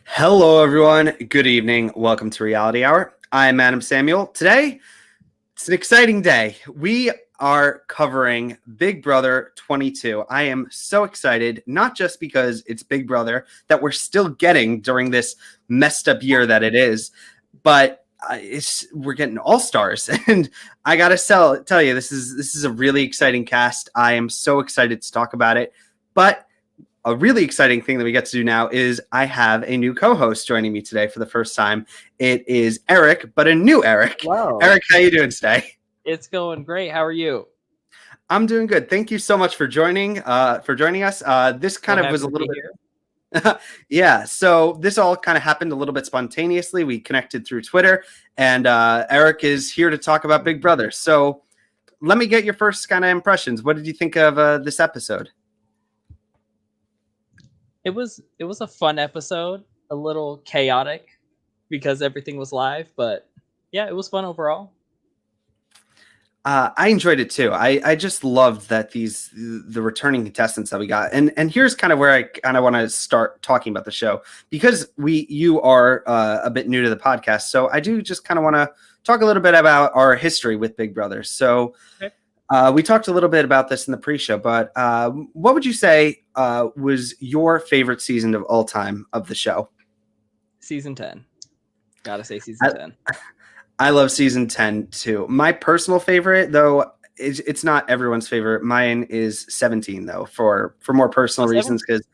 Hello, everyone. Good evening. Welcome to Reality Hour. I'm Adam Samuel. Today, it's an exciting day. We are covering Big Brother 22. I am so excited, not just because it's Big Brother that we're still getting during this messed up year that it is, but we're getting all stars, and I gotta tell you, this is a really exciting cast. I am so excited to talk about it, but a really exciting thing that we get to do now is I have a new co-host joining me today for the first time. It is Eric, but a new Eric. Wow. Eric, how you doing today? It's going great. How are you? I'm doing good. Thank you so much for joining us. This kind of was a little bit yeah, so this all kind of happened a little bit spontaneously. We connected through Twitter, and Eric is here to talk about Big Brother. So let me get your first kind of impressions. What did you think of this episode? It was a fun episode, a little chaotic because everything was live, but yeah, it was fun overall. I enjoyed it too. I just loved that the returning contestants that we got, and here's kind of where I kind of want to start talking about the show, because you are a bit new to the podcast, so I do just kind of want to talk a little bit about our history with Big Brother. So. Okay. We talked a little bit about this in the pre-show, but what would you say was your favorite season of all time of the show? Season 10. Gotta say season 10. I love season 10 too. My personal favorite, though, it's not everyone's favorite. Mine is 17, though, for more personal reasons, because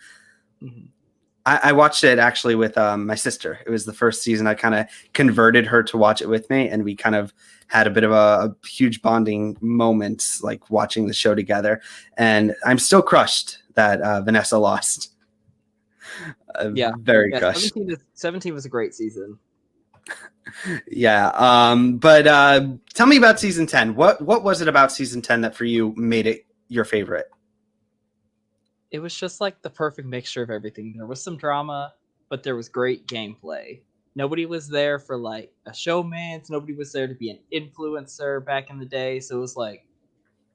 I watched it actually with my sister. It was the first season I kind of converted her to watch it with me, and we kind of had a bit of a huge bonding moment, like watching the show together. And I'm still crushed that Vanessa lost. Very crushed. 17 was a great season. Yeah, but tell me about season 10. What was it about season 10 that for you made it your favorite? It was just like the perfect mixture of everything. There was some drama, but there was great gameplay. Nobody was there for like a showman. Nobody was there to be an influencer back in the day. So it was like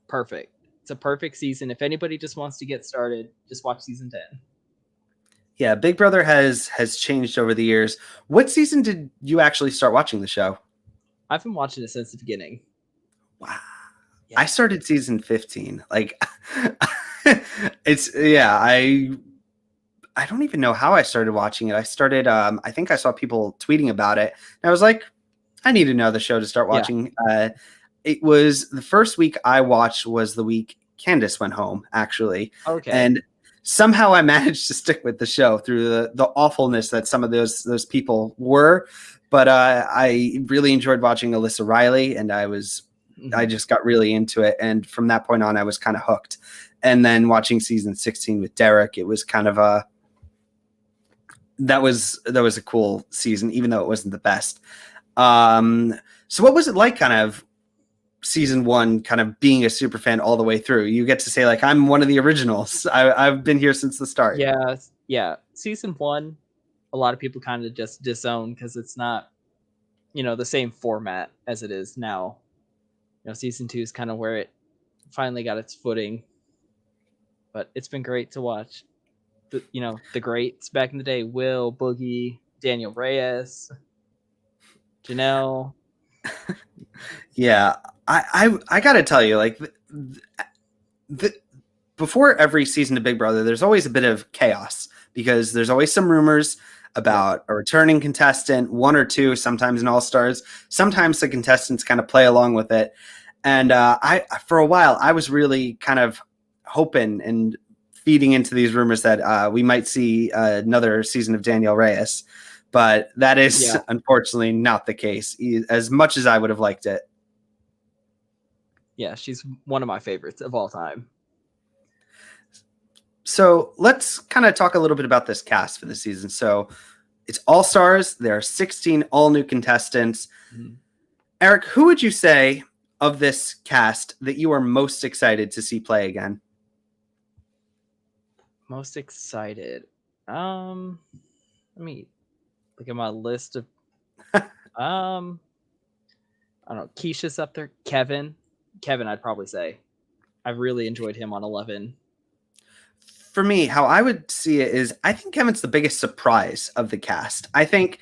perfect. It's a perfect season. If anybody just wants to get started, just watch season 10. Yeah, Big Brother has changed over the years. What season did you actually start watching the show? I've been watching it since the beginning. Wow. Yeah. I started season 15. Like I don't even know how I started watching it. I started I think I saw people tweeting about it, and I was like, I need to know the show to start watching. Yeah. It was the first week I watched was the week Candace went home, actually. Okay. And somehow I managed to stick with the show through the awfulness that some of those people were. But I really enjoyed watching Alyssa Riley, and I just got really into it. And from that point on, I was kind of hooked. And then watching season 16 with Derek, it was kind of that was a cool season, even though it wasn't the best. So what was it like kind of season 1, kind of being a super fan all the way through? You get to say, like, I'm one of the originals. I've been here since the start. Yeah. Season 1, a lot of people kind of just disown because it's not, the same format as it is now. Season 2 is kind of where it finally got its footing. But it's been great to watch. The greats back in the day: Will, Boogie, Daniel Reyes, Janelle. Yeah, I gotta tell you, like, before every season of Big Brother, there's always a bit of chaos, because there's always some rumors about a returning contestant, 1 or 2, sometimes an all-stars. Sometimes the contestants kind of play along with it. And for a while, I was really kind of hoping and feeding into these rumors that we might see another season of Danielle Reyes. But that is unfortunately not the case, as much as I would have liked it. Yeah, she's one of my favorites of all time. So let's kind of talk a little bit about this cast for the season. So it's all stars. There are 16 all new contestants. Mm-hmm. Eric, who would you say of this cast that you are most excited to see play again? Most excited. Let me look at my list of I don't know. Keisha's up there. Kevin, I'd probably say. I really enjoyed him on 11. for me, how I would see it is I think Kevin's the biggest surprise of the cast. I think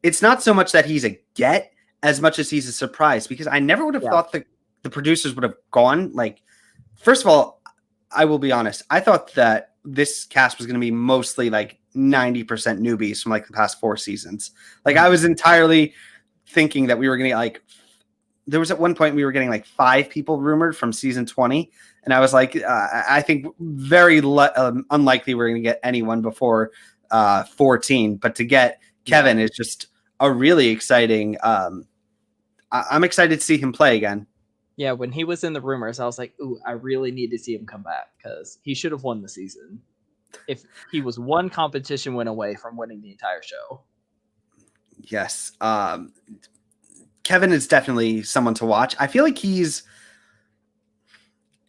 it's not so much that he's a get as much as he's a surprise because I never would have Yeah. thought the producers would have gone like, first of all, I will be honest. I thought that this cast was going to be mostly like 90% newbies from like the past 4 seasons. Like I was entirely thinking that we were going to get like, there was at one point we were getting like 5 people rumored from season 20. And I was like, I think very unlikely we're going to get anyone before 14. But to get Kevin is just a really exciting. I'm excited to see him play again. Yeah, when he was in the rumors, I was like, ooh, I really need to see him come back because he should have won the season. If he was one competition win away from winning the entire show. Yes. Kevin is definitely someone to watch. I feel like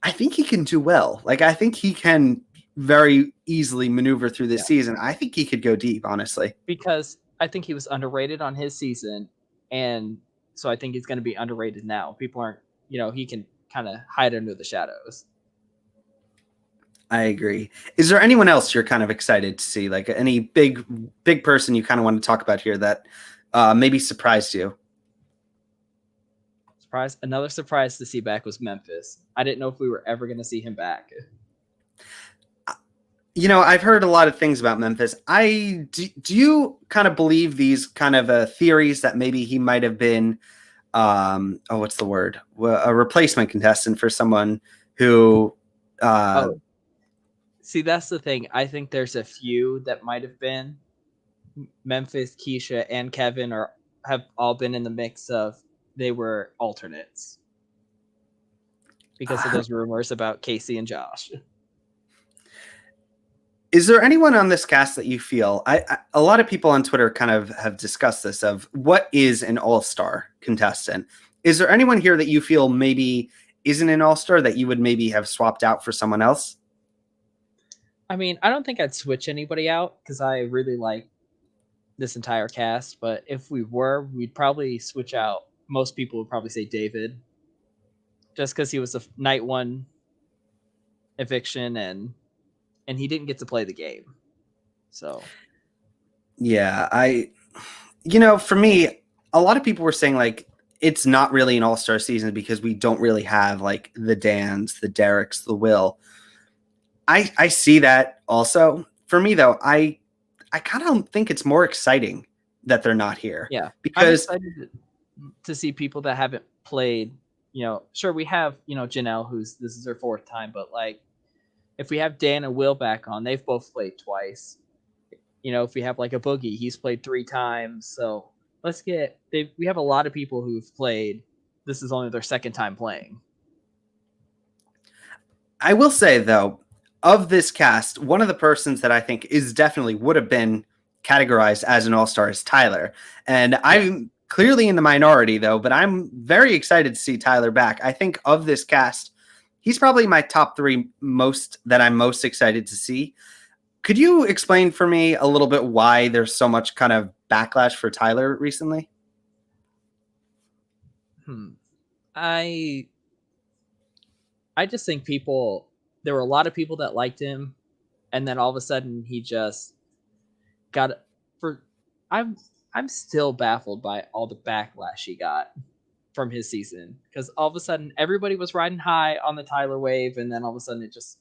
I think he can do well. Like, I think he can very easily maneuver through this season. I think he could go deep, honestly. Because I think he was underrated on his season. And so I think he's going to be underrated now. People aren't, he can kind of hide under the shadows. I agree. Is there anyone else you're kind of excited to see? Like any big person you kind of want to talk about here that maybe surprised you? Another surprise to see back was Memphis. I didn't know if we were ever going to see him back. I've heard a lot of things about Memphis. Do you kind of believe these kind of theories that maybe he might have been, what's the word? A replacement contestant for someone who. See, that's the thing. I think there's a few that might have been. Memphis, Keisha, and Kevin have all been in the mix of they were alternates because of those rumors about Casey and Josh. Is there anyone on this cast that you feel a lot of people on Twitter kind of have discussed this of what is an all-star contestant? Is there anyone here that you feel maybe isn't an all-star that you would maybe have swapped out for someone else? I mean, I don't think I'd switch anybody out because I really like this entire cast. But if we were, we'd probably switch out. Most people would probably say David, just because he was a night 1 eviction and he didn't get to play the game. So, yeah, for me, a lot of people were saying like it's not really an all-star season because we don't really have like the Dans, the Dereks, the Will. I see that also. For me though, I kind of think it's more exciting that they're not here. Yeah, because I'm excited to see people that haven't played. Sure, we have Janelle, this is her 4th time, but like if we have Dan and Will back on, they've both played twice. If we have like a Boogie, he's played 3 times. So we have a lot of people who've played. This is only their 2nd time playing. I will say though, of this cast, one of the persons that I think is definitely would have been categorized as an all-star is Tyler. And I'm clearly in the minority though, but I'm very excited to see Tyler back. I think of this cast, he's probably my top 3 that I'm most excited to see. Could you explain for me a little bit why there's so much kind of backlash for Tyler recently? I just think there were a lot of people that liked him, and then all of a sudden he just I'm still baffled by all the backlash he got from his season, because all of a sudden everybody was riding high on the Tyler wave, and then all of a sudden it just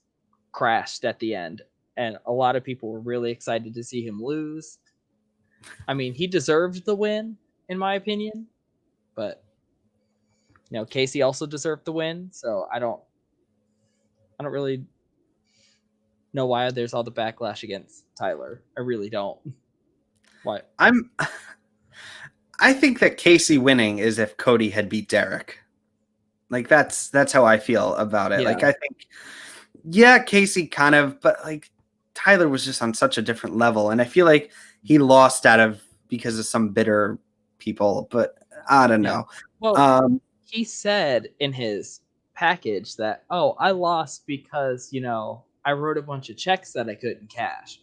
crashed at the end, and a lot of people were really excited to see him lose. I mean, he deserved the win in my opinion, but Casey also deserved the win, so I don't really know why there's all the backlash against Tyler. I really don't. Why? I think that Casey winning is if Cody had beat Derek. Like that's how I feel about it. Yeah. Like I think, Casey kind of, but like Tyler was just on such a different level, and I feel like he lost because of some bitter people. But I don't know. Well, he said in his package that, I lost because I wrote a bunch of checks that I couldn't cash.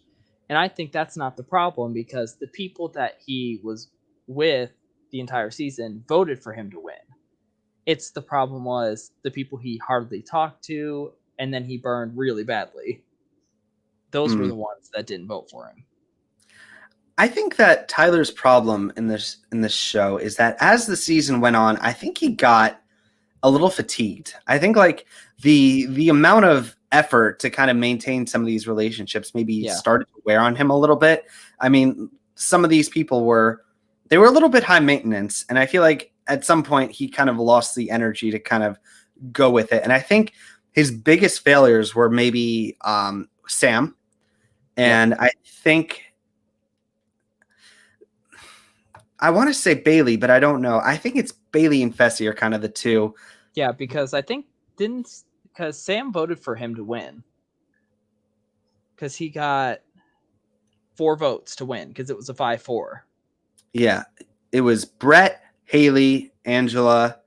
And I think that's not the problem, because the people that he was with the entire season voted for him to win. It's the problem was the people he hardly talked to, and then he burned really badly. those were the ones that didn't vote for him. I think that Tyler's problem in this show is that as the season went on, I think he got a little fatigued. I think like the amount of effort to kind of maintain some of these relationships maybe started to wear on him a little bit. I mean, some of these people were a little bit high maintenance, and I feel like at some point he kind of lost the energy to kind of go with it. And I think his biggest failures were maybe Sam, and I think I want to say Bailey, but I don't know. I think it's Bailey and Fessy are kind of the two. Yeah, because I think because Sam voted for him to win. Because he got 4 votes to win because it was a 5-4. Yeah, it was Brett, Haley, Angela,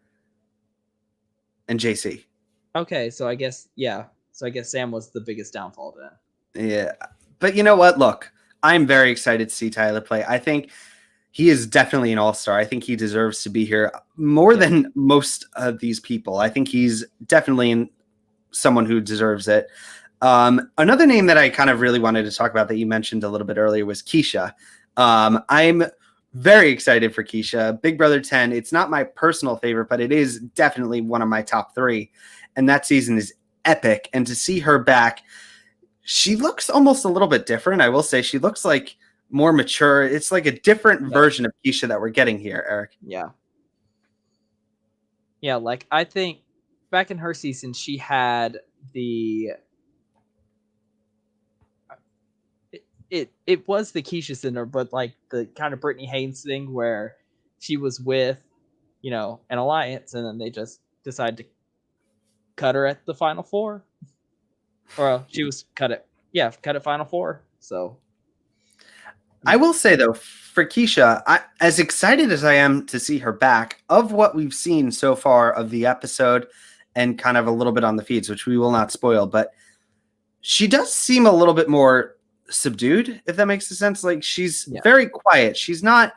and JC. Okay, so I guess Sam was the biggest downfall then. Yeah, but you know what? Look, I'm very excited to see Tyler play. I think he is definitely an all-star. I think he deserves to be here more than most of these people. I think he's definitely someone who deserves it. Another name that I kind of really wanted to talk about that you mentioned a little bit earlier was Keisha. I'm very excited for Keisha. Big Brother 10, it's not my personal favorite, but it is definitely one of my top 3. And that season is epic. And to see her back, she looks almost a little bit different. I will say she looks like more mature. It's like a different version of Keisha that we're getting here, Eric. Yeah. Yeah, like I think back in her season, she had it was the Keisha syndrome, but like the kind of Brittany Haynes thing where she was with, an alliance, and then they just decided to cut her at the final 4. Or she was cut at final 4. So I will say, though, for Keisha, as excited as I am to see her back, of what we've seen so far of the episode and kind of a little bit on the feeds, which we will not spoil, but she does seem a little bit more subdued, if that makes sense. Like, she's very quiet. She's not,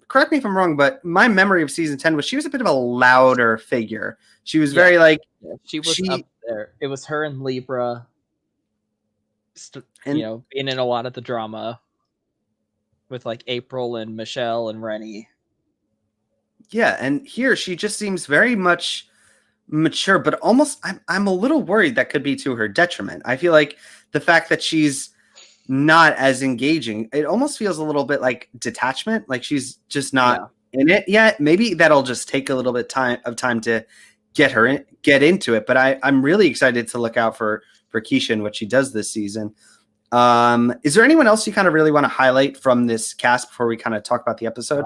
correct me if I'm wrong, but my memory of season 10 was she was a bit of a louder figure. She was very she was up there. It was her and Libra, being in a lot of the drama with like April and Michelle and Rennie. Yeah, and here she just seems very much mature, but almost I'm a little worried that could be to her detriment. I feel like the fact that she's not as engaging, it almost feels a little bit like detachment, like she's just not in it yet. Maybe that'll just take a little bit of time to get into it. But I'm really excited to look out for Keisha and what she does this season. Is there anyone else you kind of really want to highlight from this cast before we kind of talk about the episode?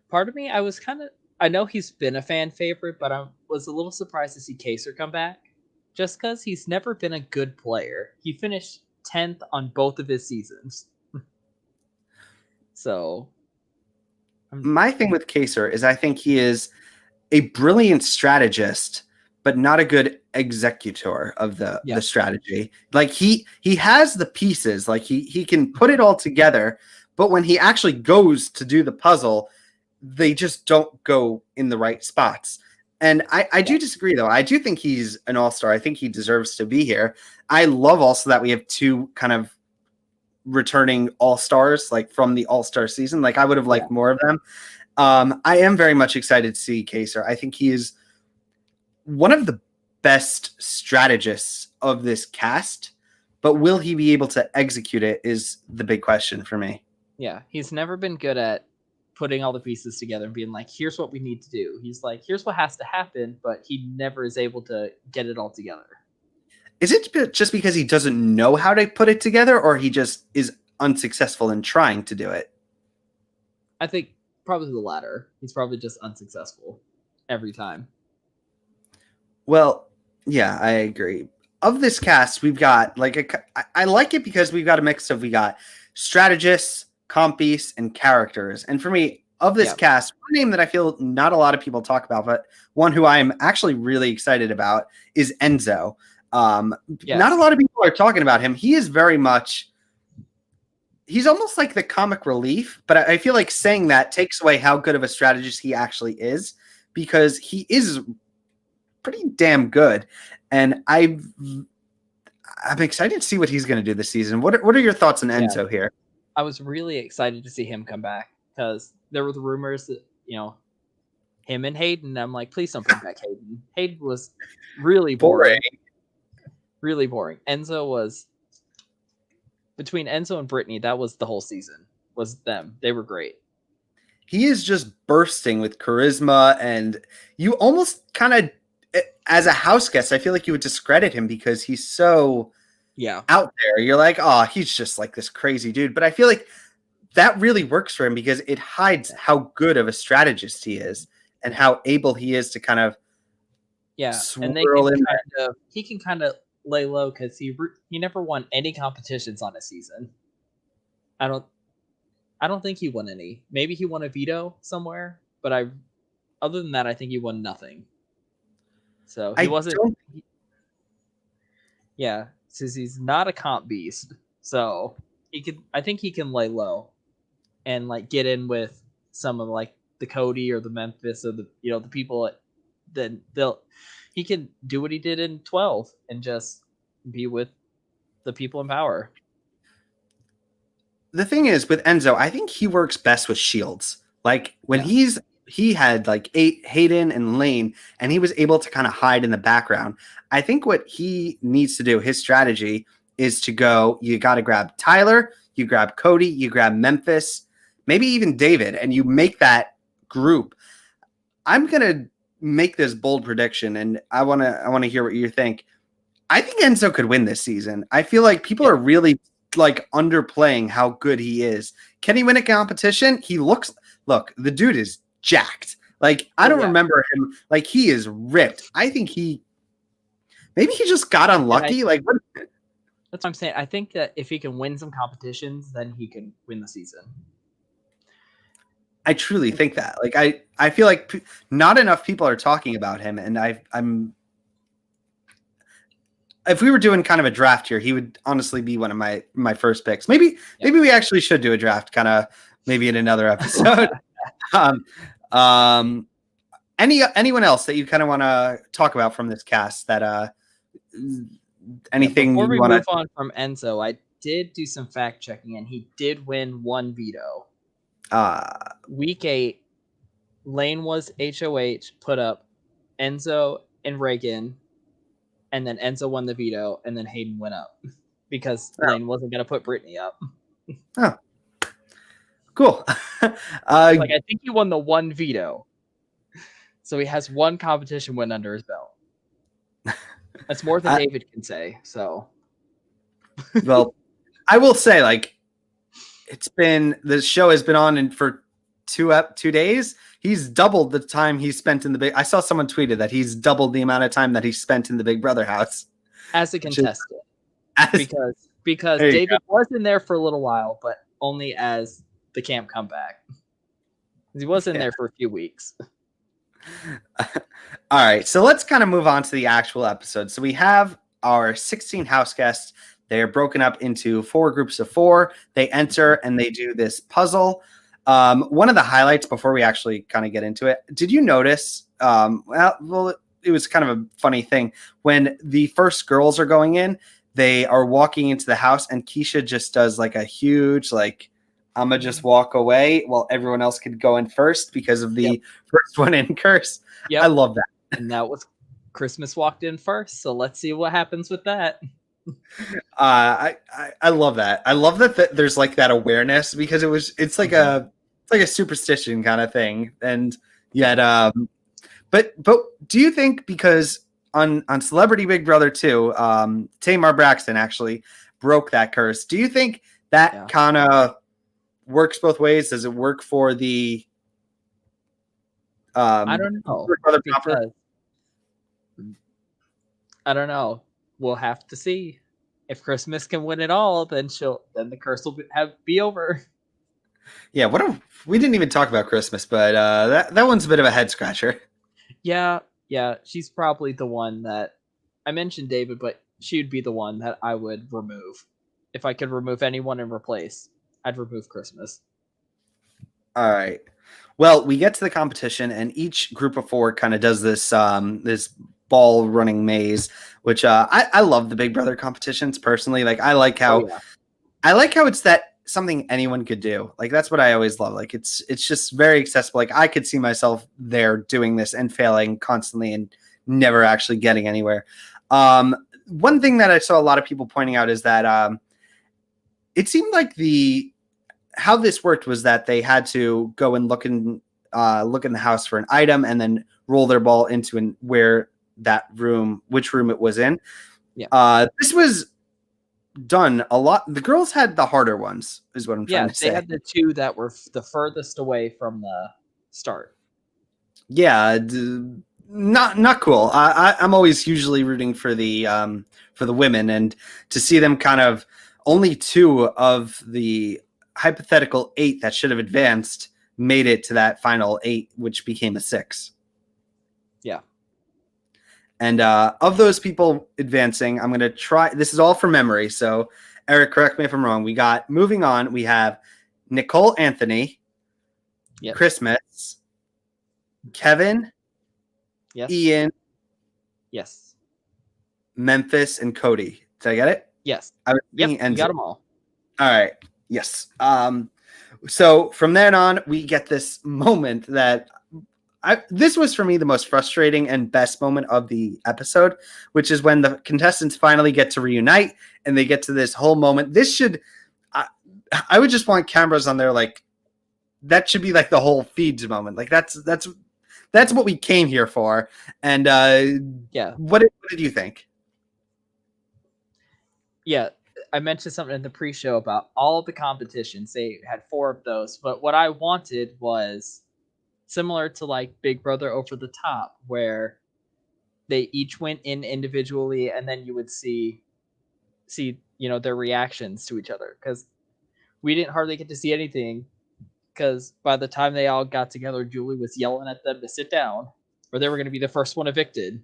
Part of me, I know he's been a fan favorite, but I was a little surprised to see Kaser come back, just because he's never been a good player. He finished 10th on both of his seasons. So my thing with Kaser is I think he is a brilliant strategist, but not a good executor of the strategy. Like he has the pieces, like he can put it all together, but when he actually goes to do the puzzle, they just don't go in the right spots. And I do disagree, though. I do think he's an all-star. I think he deserves to be here. I love also that we have 2 kind of returning all-stars, like from the all-star season. Like I would have liked more of them. I am very much excited to see Kaser. I think he is one of the best strategists of this cast, but will he be able to execute it is the big question for me. Yeah, he's never been good at putting all the pieces together and being like, here's what we need to do. He's like, here's what has to happen, but he never is able to get it all together. Is it just because he doesn't know how to put it together, or he just is unsuccessful in trying to do it? I think probably the latter. He's probably just unsuccessful every time. Well, yeah, I agree. Of this cast, we've got I like it because we've got a mix of, we got strategists, compies, and characters. And for me, of this cast, one name that I feel not a lot of people talk about, but one who I am actually really excited about is Enzo. Not a lot of people are talking about him. He is very much, he's almost like the comic relief, but I feel like saying that takes away how good of a strategist he actually is, because he is pretty damn good. And I I'm excited to see what he's going to do this season. What are your thoughts on Enzo here? I was really excited to see him come back because there were the rumors that, him and Hayden. I'm like, please don't bring back Hayden. Hayden was really boring. Really boring. Enzo was, between Enzo and Brittany, that was the whole season, was them. They were great. He is just bursting with charisma, and you almost kind of, as a house guest, I feel like you would discredit him because he's so out there. You're like, oh, he's just like this crazy dude. But I feel like that really works for him because it hides how good of a strategist he is and how able he is to kind of and he can kind of lay low because he never won any competitions on a season. I don't think he won any. Maybe he won a veto somewhere, but other than that, I think he won nothing. So he wasn't. Since he's not a comp beast, so I think he can lay low, and like get in with some of like the Cody or the Memphis or the the people. Then he can do what he did in 12 and just be with the people in power. The thing is with Enzo, I think he works best with shields. Like when he had like Hayden and Lane, and he was able to kind of hide in the background. I think what he needs to do, his strategy, is to go, you got to grab Tyler, you grab Cody, you grab Memphis, maybe even David, and you make that group. I'm going to make this bold prediction, and I want to hear what you think. I think Enzo could win this season. I feel like people are really like underplaying how good he is. Can he win a competition? Look, the dude is jacked. Like, I don't remember him. Like, he is ripped. I think maybe he just got unlucky. That's what I'm saying. I think that if he can win some competitions, then he can win the season. I truly think that. Like, I feel like not enough people are talking about him, and I'm. If we were doing kind of a draft here, he would honestly be one of my first picks. Maybe we actually should do a draft, kind of maybe in another episode. Anyone else that you kind of want to talk about from this cast? That anything before we move on from Enzo, I did do some fact checking, and he did win one veto. Week 8, Lane was HOH, put up Enzo and Reagan, and then Enzo won the veto, and then Hayden went up because Lane wasn't going to put Brittany up. Oh, cool. I think he won the one veto, so he has one competition win under his belt. That's more than David can say. So, well, I will say, like, the show has been on for 2 days. He's doubled the time he spent in the big. I saw someone tweeted that he's doubled the amount of time that he spent in the Big Brother house as a contestant. Because David was in there for a little while, but only as the camp comeback. He was in there for a few weeks. All right, so let's kind of move on to the actual episode. So we have our 16 house guests. They are broken up into 4 groups of 4. They enter and they do this puzzle. One of the highlights before we actually kind of get into it, did you notice? It was kind of a funny thing when the first girls are going in. They are walking into the house, and Keisha just does like a huge I'm gonna just walk away while everyone else could go in first because of the first one in curse. I love that. And that was Christmas walked in first, so let's see what happens with that. I love that. I love that there's like that awareness because it's like a superstition kind of thing, and yet but do you think because on Celebrity Big Brother 2, Tamar Braxton actually broke that curse? Do you think that kind of works both ways? Does it work for the I don't know. I don't know. We'll have to see. If Christmas can win it all, then the curse will be over. Yeah, we didn't even talk about Christmas, but that one's a bit of a head scratcher. Yeah, she's probably the one that I mentioned David, but she would be the one that I would remove. If I could remove anyone and replace, I'd remove Christmas. All right. Well, we get to the competition, and each group of 4 kind of does this ball running maze, which I love the Big Brother competitions personally. Like I like how it's that something anyone could do. Like that's what I always love. Like it's just very accessible. Like I could see myself there doing this and failing constantly and never actually getting anywhere. One thing that I saw a lot of people pointing out is that it seemed like how this worked was that they had to go and look in the house for an item and then roll their ball into which room it was in. Yeah. This was done a lot. The girls had the harder ones, is what I'm trying to say. They had the two that were the furthest away from the start. Yeah, not cool. I'm always usually rooting for the women, and to see them kind of only 2 of the hypothetical 8 that should have advanced made it to that final 8, which became a 6. Yeah. And of those people advancing, I'm going to try. This is all from memory. So, Eric, correct me if I'm wrong. Moving on, we have Nicole Anthony, Yep. Christmas, Kevin, Yes. Ian, Yes. Memphis, and Cody. Did I get it? Yes. I was Yep. thinking You Enzo. got them all. All right. Yes. So from then on, we get this moment that this was for me the most frustrating and best moment of the episode, which is when the contestants finally get to reunite and they get to this whole moment. I would just want cameras on there. Like that should be like the whole feeds moment. Like that's what we came here for. And what did you think? Yeah. I mentioned something in the pre-show about all the competitions. They had 4 of those, but what I wanted was similar to like Big Brother Over the Top, where they each went in individually, and then you would see their reactions to each other, because we didn't hardly get to see anything, because by the time they all got together, Julie was yelling at them to sit down, or they were going to be the first one evicted.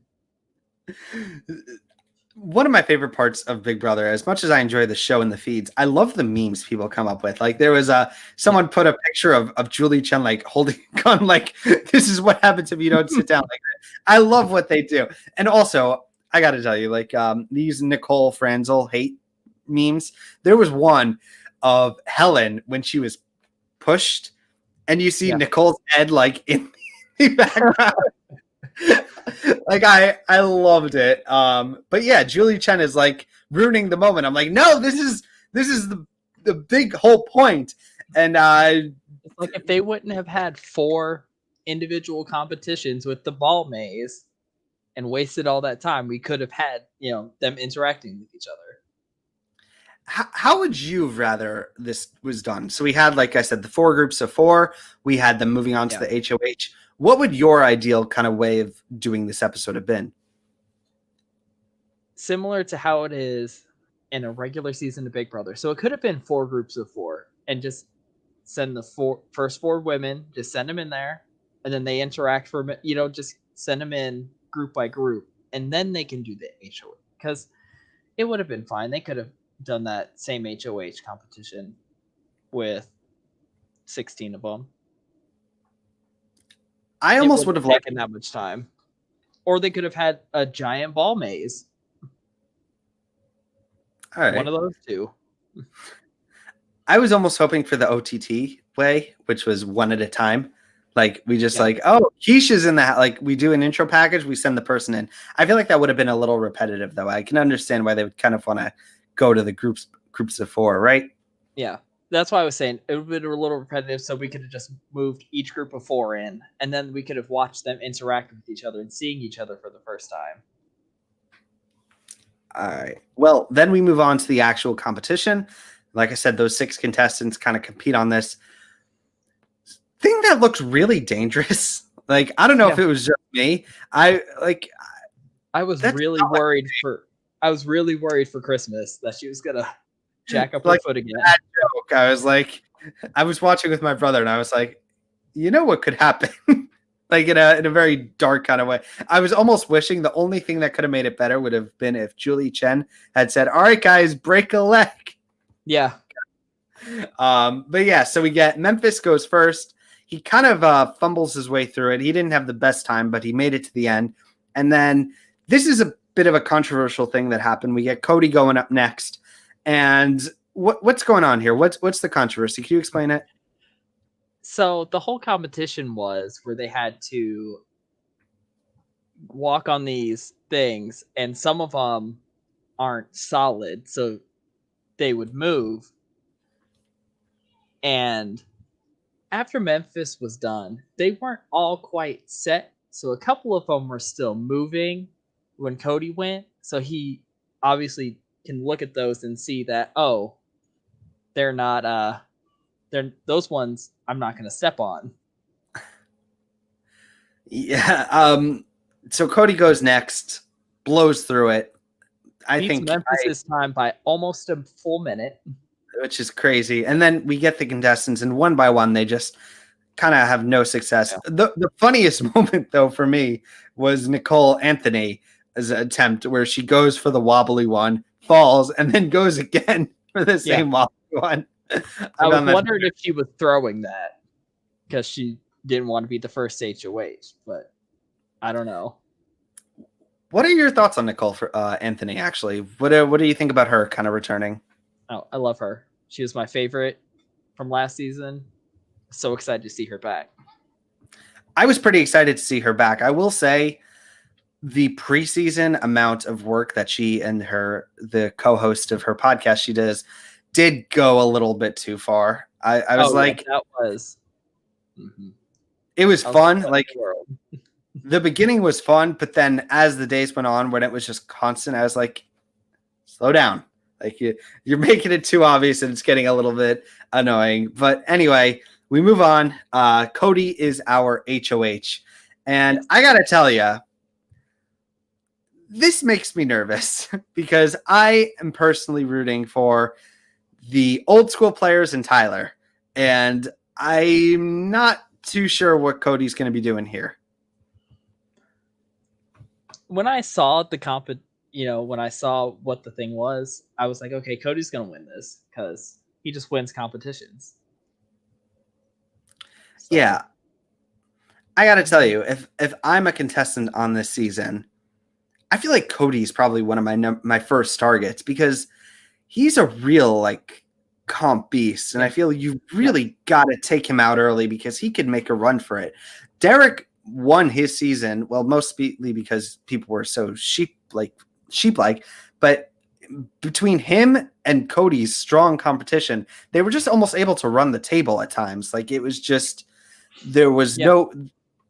One of my favorite parts of Big Brother, as much as I enjoy the show and the feeds, I love the memes people come up with. Like there was someone put a picture of Julie Chen like holding a gun, like this is what happens if you don't sit down. Like I love what they do. And also, I got to tell you, like these Nicole Franzel hate memes. There was one of Helen when she was pushed, and you see Nicole's head like in the background. Like I loved it. But yeah, Julie Chen is like ruining the moment. I'm like, no, this is the big whole point. And it's like if they wouldn't have had 4 individual competitions with the ball maze and wasted all that time, we could have had them interacting with each other. How would you have rather this was done? So we had, like I said, the 4 groups of 4. We had them moving on to the HOH. What would your ideal kind of way of doing this episode have been? Similar to how it is in a regular season of Big Brother. So it could have been 4 groups of 4, and just send the first 4 women, just send them in there, and then they interact for just send them in group by group, and then they can do the HOH, because it would have been fine. They could have done that same HOH competition with 16 of them. I almost would have liked that much time. Or they could have had a giant ball maze. All right. One of those 2. I was almost hoping for the OTT way, which was one at a time. Like we just like, oh, Keisha's in that. Like we do an intro package, we send the person in. I feel like that would have been a little repetitive, though. I can understand why they would kind of want to go to the groups of 4, right? Yeah. That's why I was saying it would have been a little repetitive, so we could have just moved each group of 4 in, and then we could have watched them interact with each other and seeing each other for the first time. All right. Well, then we move on to the actual competition. Like I said, those 6 contestants kind of compete on this thing that looks really dangerous. Like, I don't know if it was just me. I was really worried for Christmas that she was gonna jack up her foot again. That joke. I was watching with my brother, and I was like, you know what could happen? Like in a very dark kind of way. I was almost wishing the only thing that could have made it better would have been if Julie Chen had said, all right, guys, break a leg. Yeah. But yeah, so we get Memphis goes first. He kind of fumbles his way through it. He didn't have the best time, but he made it to the end. And then this is a bit of a controversial thing that happened. We get Cody going up next, and what's going on here? What's the controversy? Can you explain it? So the whole competition was where they had to walk on these things, and some of them aren't solid, so they would move. And after Memphis was done, they weren't all quite set, so a couple of them were still moving when Cody went. So he obviously can look at those and see that, oh, they're not they're those ones I'm not going to step on. Yeah. So Cody goes next, blows through it. I think Memphis this time by almost a full minute, which is crazy. And then we get the contestants, and one by one, they just kind of have no success. Yeah. The funniest moment, though, for me was Nicole Anthony's attempt where she goes for the wobbly one, falls, and then goes again for the same wobbly one. I was wondering if she was throwing that because she didn't want to be the first HOH, but I don't know. What are your thoughts on Nicole Anthony, actually? What do you think about her kind of returning? Oh, I love her. She was my favorite from last season. So excited to see her back. I was pretty excited to see her back. I will say the preseason amount of work that she and the co-host of her podcast she does did go a little bit too far. I was like, that was. It was fun. Like the beginning was fun, but then as the days went on, when it was just constant, I was like, slow down. Like you're making it too obvious and it's getting a little bit annoying. But anyway, we move on. Cody is our HOH. And I got to tell you, this makes me nervous because I am personally rooting for the old school players and Tyler. And I'm not too sure what Cody's going to be doing here. When I saw when I saw what the thing was, I was like, okay, Cody's going to win this because he just wins competitions. So. Yeah. I got to tell you, if I'm a contestant on this season, I feel like Cody's probably one of my first targets because he's a real comp beast. And I feel you really got to take him out early because he could make a run for it. Derek won his season, well, mostly because people were so sheep-like, but between him and Cody's strong competition, they were just almost able to run the table at times. Like it was just, there was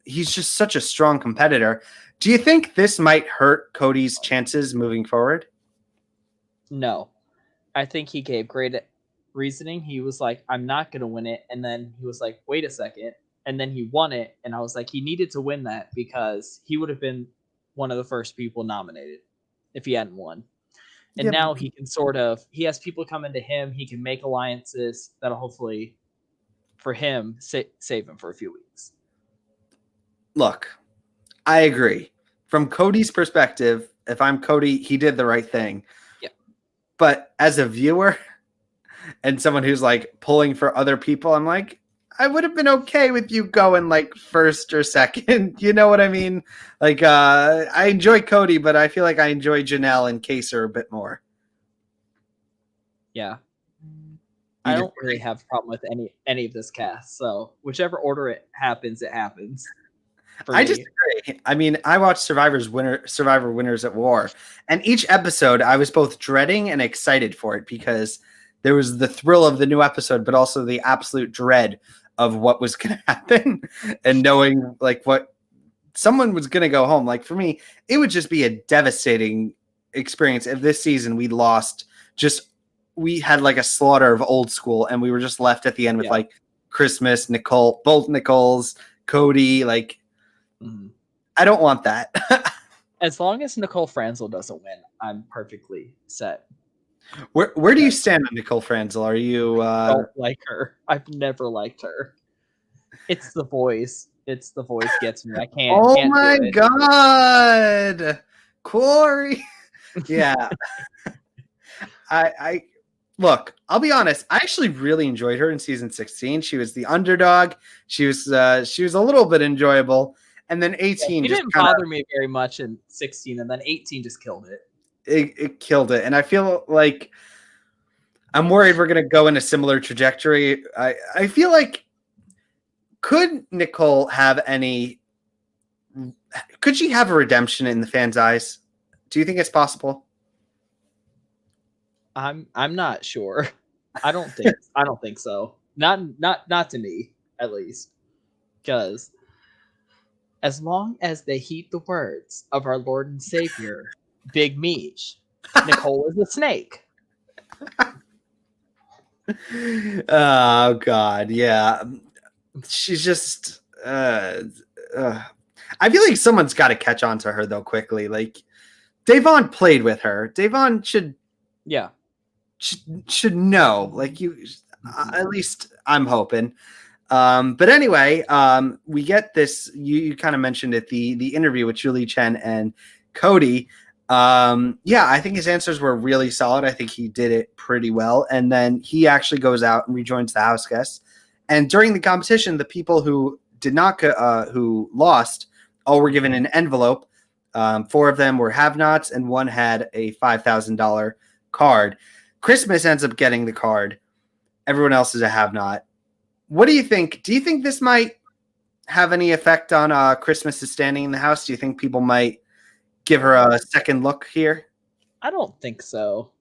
he's just such a strong competitor. Do you think this might hurt Cody's chances moving forward? No, I think he gave great reasoning. He was like, I'm not going to win it. And then he was like, wait a second. And then he won it. And I was like, he needed to win that because he would have been one of the first people nominated if he hadn't won. And now he can he has people coming to him. He can make alliances that'll hopefully, for him, save him for a few weeks. Look, I agree. From Cody's perspective, if I'm Cody, he did the right thing. Yeah. But as a viewer and someone who's pulling for other people, I'm like, I would have been okay with you going first or second. You know what I mean? I enjoy Cody, but I feel like I enjoy Janelle and Keisha a bit more. Yeah. I don't really have a problem with any of this cast. So whichever order it happens, it happens. I just agree. I mean, I watched Survivor Winners at War, and each episode I was both dreading and excited for it because there was the thrill of the new episode, but also the absolute dread of what was going to happen and knowing what someone was going to go home. For me, it would just be a devastating experience if this season we had a slaughter of old school and we were just left at the end with Christmas, Nicole, both Nicoles, Cody, I don't want that. As long as Nicole Franzel doesn't win, I'm perfectly set. Where do you stand on Nicole Franzel? Are you don't like her? I've never liked her. It's the voice. Gets me. I can't. Oh can't my God, Corey. Yeah. I look. I'll be honest. I actually really enjoyed her in season 16. She was the underdog. She was a little bit enjoyable. and then 18 He just didn't kind of bother me very much in 16, and then 18 just killed it. it killed it. And I feel like I'm worried we're gonna go in a similar trajectory. I feel like could Nicole have any? Could she have a redemption in the fans' eyes? Do you think it's possible? I'm not sure. I don't think so. Not to me, at least. Because as long as they heed the words of our Lord and Savior, Big Meech, Nicole is a snake. Oh God, yeah. She's just. I feel like someone's got to catch on to her though quickly. Like Davon played with her. Davon should know. Like you, at least I'm hoping. But anyway, we get this. You kind of mentioned it. The interview with Julie Chen and Cody. Yeah, I think his answers were really solid. I think he did it pretty well. And then he actually goes out and rejoins the house guests. And during the competition, the people who did not, who lost, all were given an envelope. 4 of them were have-nots, and 1 had a $5,000 card. Christmas ends up getting the card. Everyone else is a have-not. What do you think? Do you think this might have any effect on Christmas's standing in the house? Do you think people might give her a second look here? I don't think so.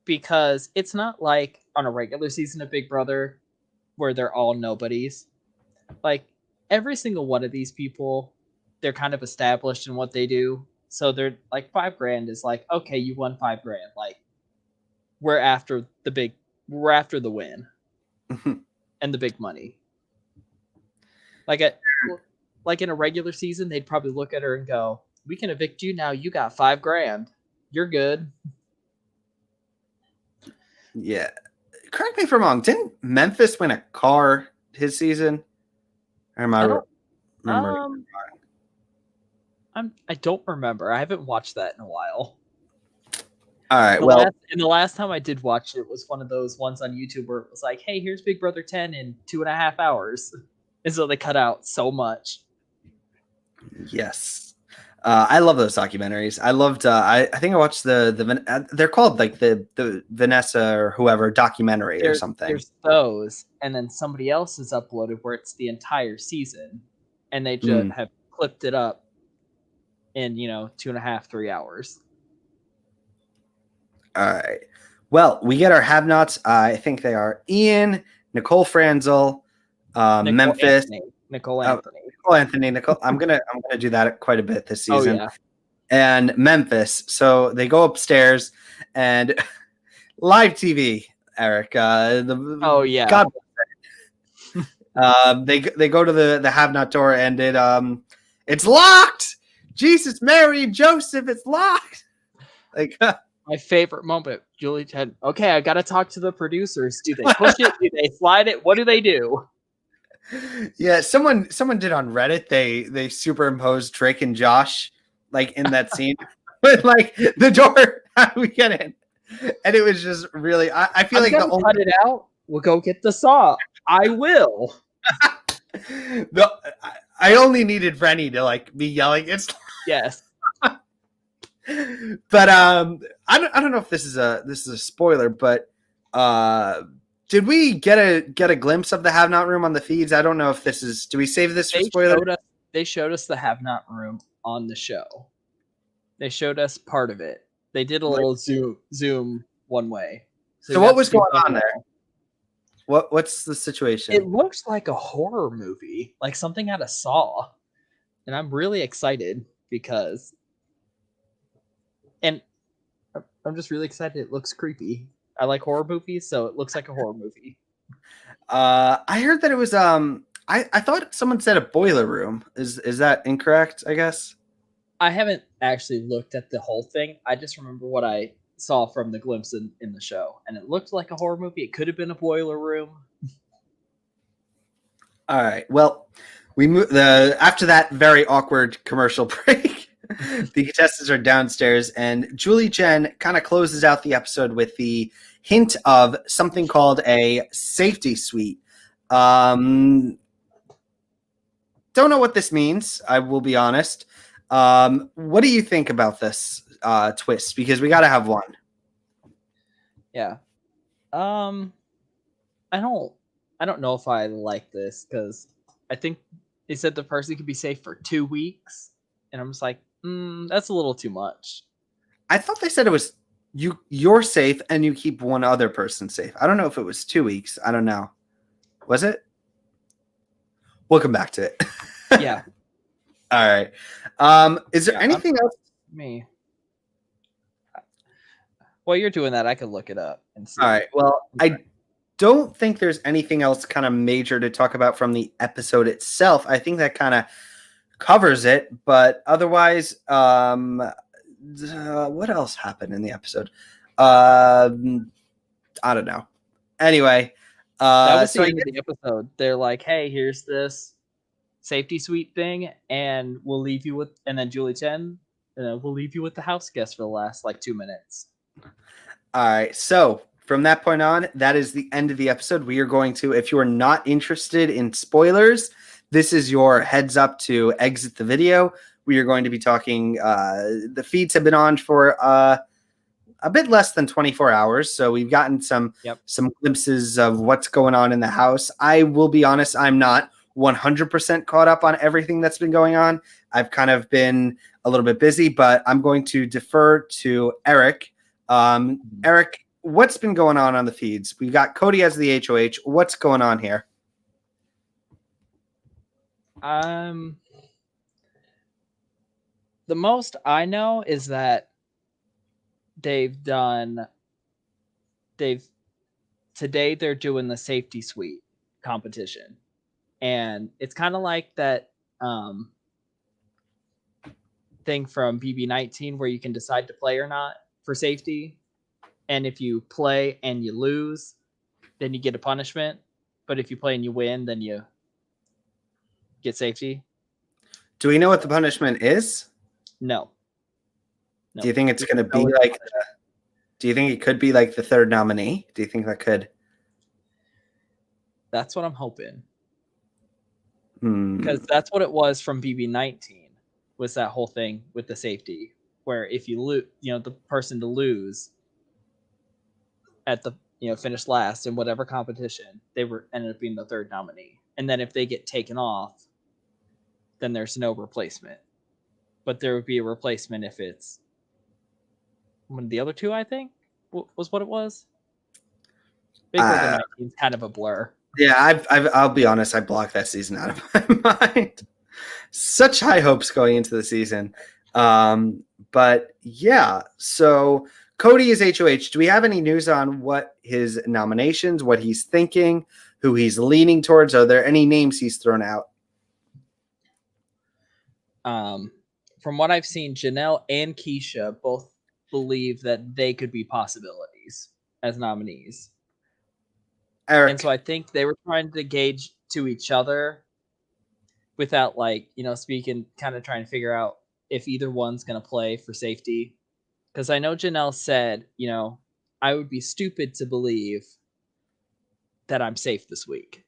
Because it's not like on a regular season of Big Brother where they're all nobodies. Like, every single one of these people, they're kind of established in what they do. So they're like, $5,000 is like, okay, you won $5,000. Like, we're after the win and the big money. Like in a regular season, they'd probably look at her and go, we can evict you now. You got $5,000. You're good. Yeah. Correct me if I'm wrong. Didn't Memphis win a car his season? Or am I remembering? I don't remember. I haven't watched that in a while. All right. The last time I did watch it was one of those ones on YouTube where it was like, hey, here's Big Brother 10 in 2.5 hours. And so they cut out so much. Yes. I love those documentaries. I loved. I think I watched they're called like the Vanessa or whoever documentary or something. There's those, and then somebody else is uploaded where it's the entire season, and they just have clipped it up in 2.5, 3 hours. All right. Well, we get our have-nots. I think they are Ian, Nicole Franzel, Memphis, Nicole Anthony. I'm gonna do that quite a bit this season. Oh, yeah. And Memphis. So they go upstairs and live TV, Eric. God they go to the have-not door and it's locked. Jesus, Mary, and Joseph, it's locked. Like my favorite moment, Julie said, okay, I got to talk to the producers. Do they push it? Do they slide it? What do they do? Yeah, someone did on Reddit. They superimposed Drake and Josh like in that scene with like the door. How do we get in? And it was just really. I feel like the only cut it out. We'll go get the saw. I will. I only needed Rennie to like be yelling. It's yes. But I don't know if this is a spoiler, but did we get a glimpse of the have not room on the feeds? I don't know if this is. Do we save this for spoiler? They showed us the have not room on the show. They showed us part of it. They did a little zoom one way. So what was going on there? What's the situation? It looks like a horror movie, like something out of Saw, and I'm really excited because. And I'm just really excited. It looks creepy. I like horror movies, so it looks like a horror movie. I heard that it was I thought someone said a boiler room. Is that incorrect, I guess? I haven't actually looked at the whole thing. I just remember what I saw from the glimpse in the show, and it looked like a horror movie. It could have been a boiler room. All right. Well, we after that very awkward commercial break. The contestants are downstairs, and Julie Chen kind of closes out the episode with the hint of something called a safety suite. don't know what this means. I will be honest. What do you think about this twist? Because we got to have one. Yeah. I don't know if I like this because I think they said the person could be safe for 2 weeks, and I'm just like, that's a little too much. I thought they said it was you're safe and you keep one other person safe. I don't know if it was 2 weeks. I don't know. Was it? We'll come back to it. Yeah. All right. Is there anything else? Me. While you're doing that, I could look it up and see. All right. Well, I don't think there's anything else kind of major to talk about from the episode itself. I think that kind of covers it, but otherwise, what else happened in the episode? I don't know. Anyway, that was the end of the episode. They're like, "Hey, here's this safety suite thing, and we'll leave you with." And then Julie Chen, we'll leave you with the house guest for the last 2 minutes. All right. So from that point on, that is the end of the episode. We are going to, if you are not interested in spoilers, this is your heads up to exit the video. We are going to be talking. The feeds have been on for a bit less than 24 hours. So we've gotten some glimpses of what's going on in the house. I will be honest, I'm not 100% caught up on everything that's been going on. I've kind of been a little bit busy, but I'm going to defer to Eric. Eric, what's been going on the feeds? We've got Cody as the HOH. What's going on here? The most I know is that today they're doing the safety suite competition, and it's kind of like that thing from BB19 where you can decide to play or not for safety, and if you play and you lose, then you get a punishment, but if you play and you win, then you get safety. Do we know what the punishment is? No. Do you think it's going to be like do you think it could be like the third nominee? Do you think that could? That's what I'm hoping. Because that's what it was from BB19, was that whole thing with the safety, where if you lose, the person to lose at the finish last in whatever competition, they ended up being the third nominee. And then if they get taken off, then there's no replacement. But there would be a replacement if it's one of the other two, I think, was what it was. Big Brother 19 is kind of a blur. Yeah, I'll be honest, I blocked that season out of my mind. Such high hopes going into the season. But yeah, so Cody is HOH. Do we have any news on what his nominations, what he's thinking, who he's leaning towards? Are there any names he's thrown out? From what I've seen, Janelle and Keisha both believe that they could be possibilities as nominees. Eric. And so I think they were trying to gauge to each other without speaking, kind of trying to figure out if either one's going to play for safety. Because I know Janelle said, I would be stupid to believe that I'm safe this week.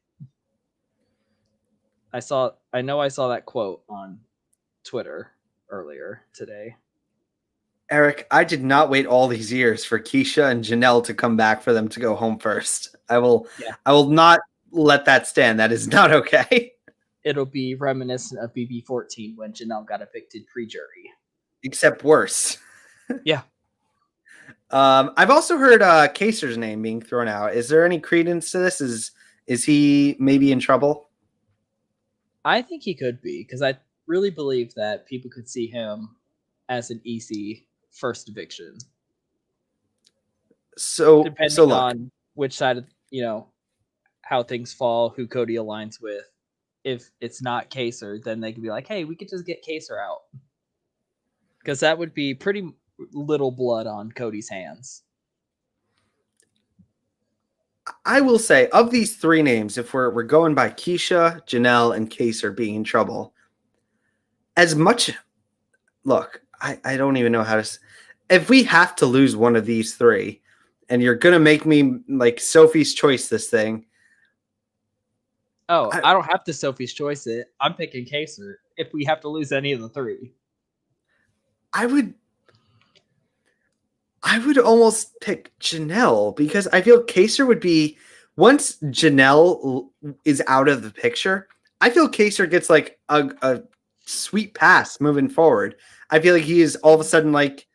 I know I saw that quote on Twitter earlier today. Eric, I did not wait all these years for Keisha and Janelle to come back for them to go home first. I will not let that stand. That is not okay. It'll be reminiscent of BB14 when Janelle got evicted pre-jury. Except worse. Yeah. I've also heard Kaiser's name being thrown out. Is there any credence to this? Is he maybe in trouble? I think he could be, because I really believe that people could see him as an easy first eviction. So depending on which side of how things fall, who Cody aligns with. If it's not Kaiser, then they could be like, hey, we could just get Kaiser out. Because that would be pretty little blood on Cody's hands. I will say, of these three names, if we're going by Keisha, Janelle, and Kaiser being in trouble, as much... Look, I don't even know how to... If we have to lose one of these three, and you're going to make me like Sophie's Choice this thing, Oh, I, I don't have to Sophie's Choice it. I'm picking Kaser if we have to lose any of the three. I would almost pick Janelle because I feel Kaser would be once Janelle is out of the picture. I feel Kaser gets like a sweet pass moving forward. I feel like he is all of a sudden like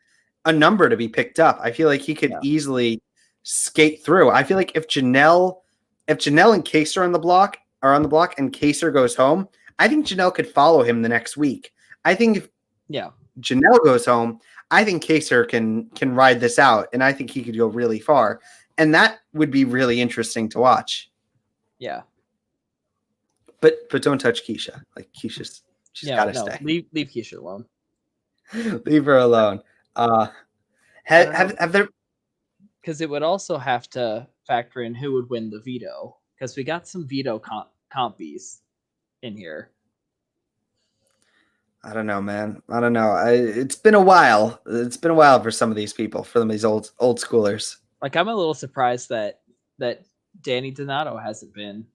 a number to be picked up. I feel like he could easily skate through. I feel like if Janelle and Kaser are on the block and Kaser goes home, I think Janelle could follow him the next week. I think if Janelle goes home, I think Kaser can ride this out, and I think he could go really far, and that would be really interesting to watch. Yeah, but don't touch Keisha. Like she's got to stay. Leave Keisha alone. Leave her alone. Have there? Because it would also have to factor in who would win the veto, because we got some veto compies in here. I don't know, man. I don't know. It's been a while. It's been a while for some of these people, for these old schoolers. Like, I'm a little surprised that Danny Donato hasn't been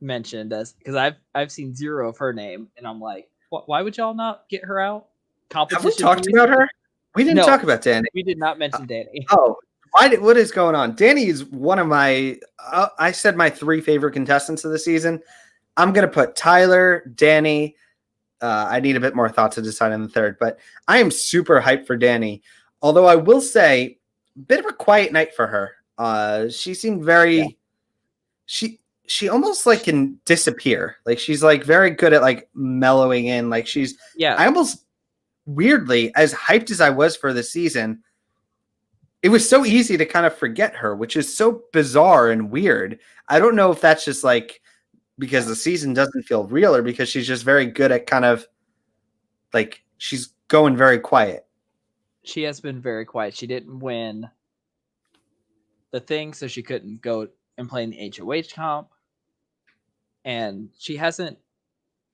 mentioned, as because I've seen zero of her name, and I'm like, why would y'all not get her out? Have we talked about her? We didn't talk about Danny. We did not mention Danny. Oh, what is going on? Danny is one of my. I said my 3 favorite contestants of the season. I'm gonna put Tyler, Danny. I need a bit more thought to decide on the third, but I am super hyped for Danny. Although I will say, a bit of a quiet night for her. She seemed very. She almost like can disappear. Like she's like very good at like mellowing in. Like she's. I almost weirdly, as hyped as I was for the season, it was so easy to kind of forget her, which is so bizarre and weird. I don't know if that's just like because the season doesn't feel real or because she's just very good at kind of like she's going very quiet. She has been very quiet. She didn't win the thing, so she couldn't go and play in the HOH comp. And she hasn't,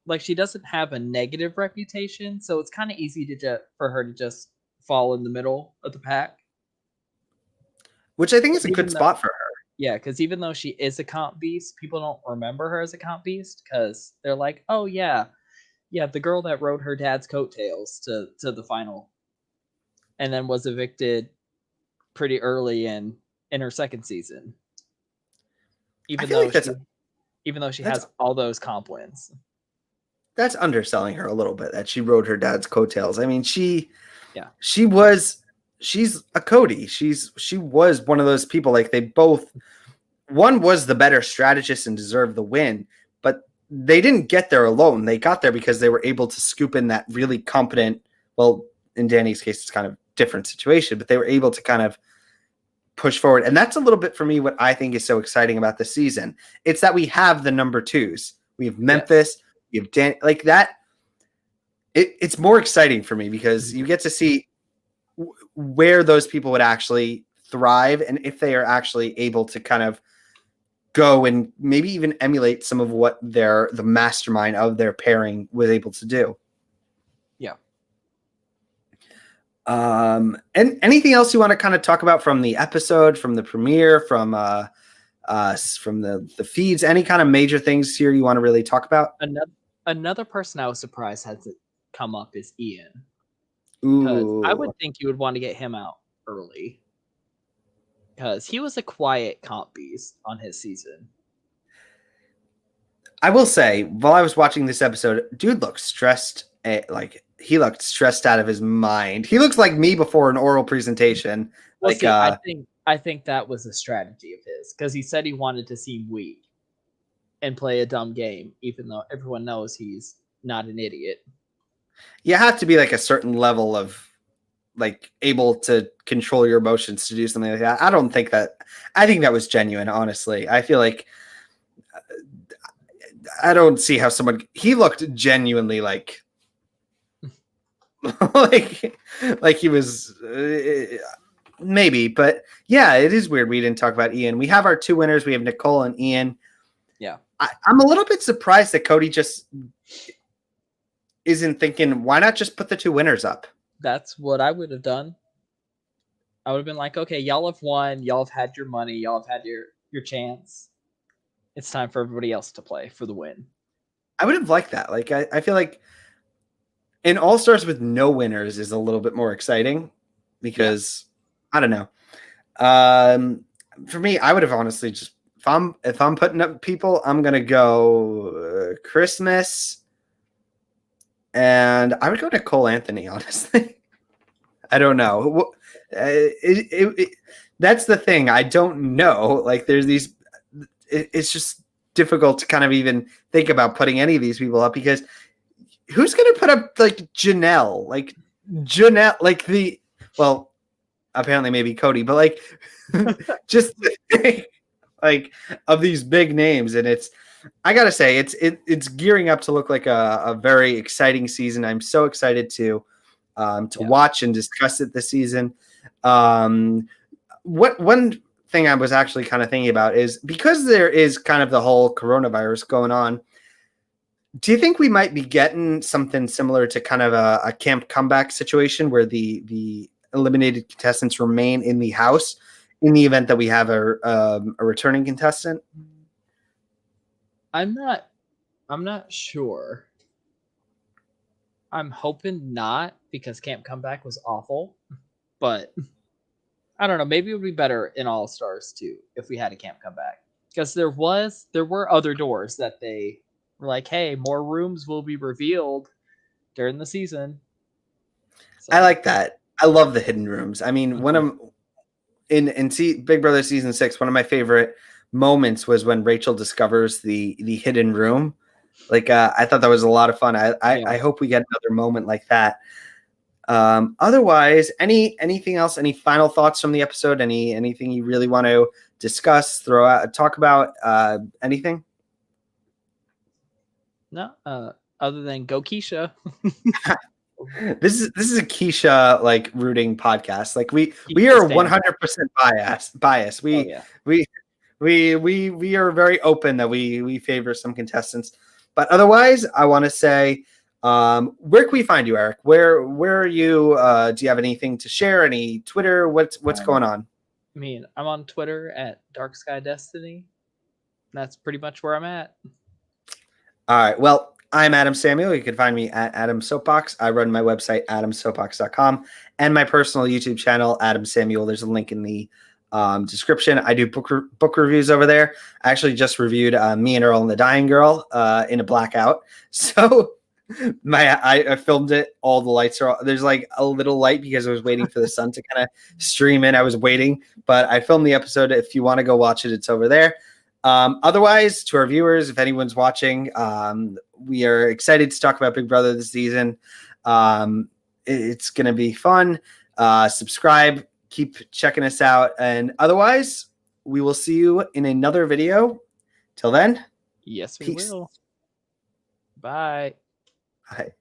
like, she doesn't have a negative reputation, so it's kind of easy for her to just fall in the middle of the pack. Which I think is a good spot for her. Yeah, because even though she is a comp beast, people don't remember her as a comp beast because they're like, oh, yeah, the girl that rode her dad's coattails to the final and then was evicted pretty early in her second season. Even though she has all those comp wins. That's underselling her a little bit, that she rode her dad's coattails. I mean, she's a Cody. She was one of those people, like they both, one was the better strategist and deserved the win, but they didn't get there alone. They got there because they were able to scoop in that really competent, well, in Danny's case, it's kind of different situation, but they were able to kind of push forward. And that's a little bit for me what I think is so exciting about this season. It's that we have the number 2s. We have Memphis, we have Dan, like that. It's more exciting for me because you get to see where those people would actually thrive and if they are actually able to kind of go and maybe even emulate some of what the mastermind of their pairing was able to do. Yeah. And anything else you want to kind of talk about from the episode, from the premiere, from the feeds, any kind of major things here you want to really talk about? Another person I was surprised hasn't come up is Ian. Ooh. I would think you would want to get him out early because he was a quiet comp beast on his season. I will say, while I was watching this episode, dude looked stressed. Like he looked stressed out of his mind. He looks like me before an oral presentation. Well, like I think that was a strategy of his because he said he wanted to seem weak and play a dumb game, even though everyone knows he's not an idiot. You have to be like a certain level of like able to control your emotions to do something like that. I think that was genuine, honestly. I feel like I don't see how he looked genuinely like like he was maybe, but yeah, it is weird we didn't talk about Ian. We have our 2 winners. We have Nicole and Ian. Yeah. I'm a little bit surprised that Cody just isn't thinking, why not just put the 2 winners up? That's what I would have done. I would have been like, okay, y'all have won. Y'all have had your money. Y'all have had your chance. it's time for everybody else to play for the win. I would have liked that. Like, I feel like in All Stars with no winners is a little bit more exciting because I don't know. For me, I would have honestly just if I'm putting up people, I'm gonna go Christmas, and I would go to Cole Anthony. Honestly, I don't know. That's the thing. I don't know. Like, there's these. It's just difficult to kind of even think about putting any of these people up because who's going to put up like Janelle, well, apparently maybe Cody, but like just like of these big names. And I gotta say it's gearing up to look like a very exciting season. I'm so excited to watch and discuss it this season. One thing I was actually kind of thinking about is because there is kind of the whole coronavirus going on, do you think we might be getting something similar to kind of a camp comeback situation where the eliminated contestants remain in the house in the event that we have a returning contestant? I'm not sure. I'm hoping not because Camp Comeback was awful, but I don't know. Maybe it would be better in All Stars too if we had a Camp Comeback because there were other doors that they were like, hey, more rooms will be revealed during the season. So. I like that. I love the hidden rooms. I mean, in Big Brother season 6, one of my favorite moments was when Rachel discovers the hidden room. Like, I thought that was a lot of fun. I hope we get another moment like that. Otherwise, anything else? Any final thoughts from the episode? Anything you really want to discuss, throw out, talk about? Anything? No, other than go Keisha. This is a Keisha like rooting podcast. Like we are 100% biased. We are very open that we favor some contestants, but otherwise, I want to say, where can we find you, Eric? Where are you? Do you have anything to share? Any Twitter? What's going on? I mean, I'm on Twitter at Dark Sky Destiny. That's pretty much where I'm at. All right. Well, I'm Adam Samuel. You can find me at Adam Soapbox. I run my website, adamsoapbox.com, and my personal YouTube channel, Adam Samuel. There's a link in the description. I do book reviews over there. I actually just reviewed Me and Earl and the Dying Girl in a blackout. So I filmed it. All the lights are there's like a little light because I was waiting for the sun to kind of stream in. I was waiting, but I filmed the episode. If you want to go watch it, it's over there. Otherwise, to our viewers, if anyone's watching, we are excited to talk about Big Brother this season. It's going to be fun. Subscribe, keep checking us out. And otherwise, we will see you in another video. Till then. Yes, we will. Bye. Bye.